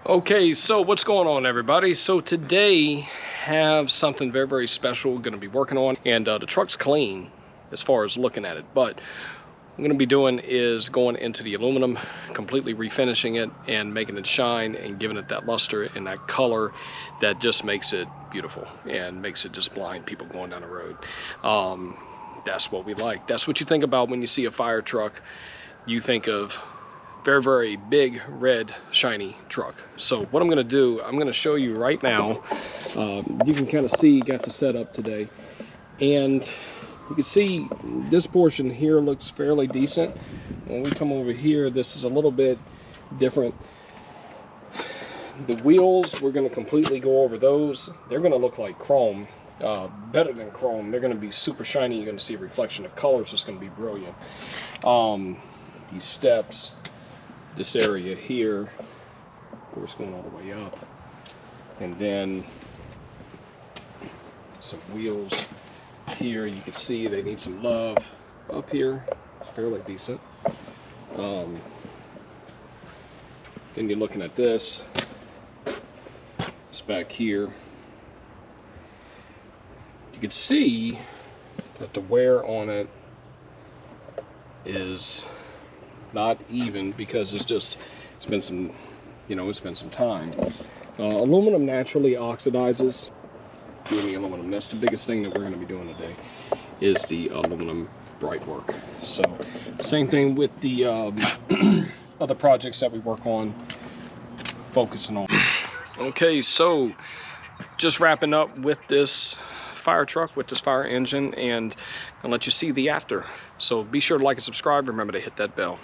Okay, so what's going on, everybody? So today have something very, very special we're going to be working on, and the truck's clean as far as looking at it, but what I'm going to be doing is going into the aluminum, completely refinishing it and making it shine and giving it that luster and that color that just makes it beautiful and makes it just blind people going down the road. That's what we like. That's what you think about when you see a fire truck. You think of very, very big, red, shiny truck. So what I'm gonna do, I'm gonna show you right now. You can kind of see, got the setup today. And you can see this portion here looks fairly decent. When we come over here, this is a little bit different. The wheels, we're gonna completely go over those. They're gonna look like chrome, better than chrome. They're gonna be super shiny. You're gonna see a reflection of colors. It's gonna be brilliant. These steps, this area here, of course, going all the way up, and then some wheels here. You can see they need some love. Up here, it's fairly decent. Then you're looking at this. It's back here. You can see that the wear on it is not even, because it's been some, it's been some time. Aluminum naturally oxidizes in the aluminum. That's the biggest thing that we're going to be doing today, is the aluminum bright work. So same thing with the other projects that we work on, focusing on. Okay, so just wrapping up with this fire truck, with this fire engine, and I'll let you see the after. So be sure to like and subscribe. Remember to hit that bell.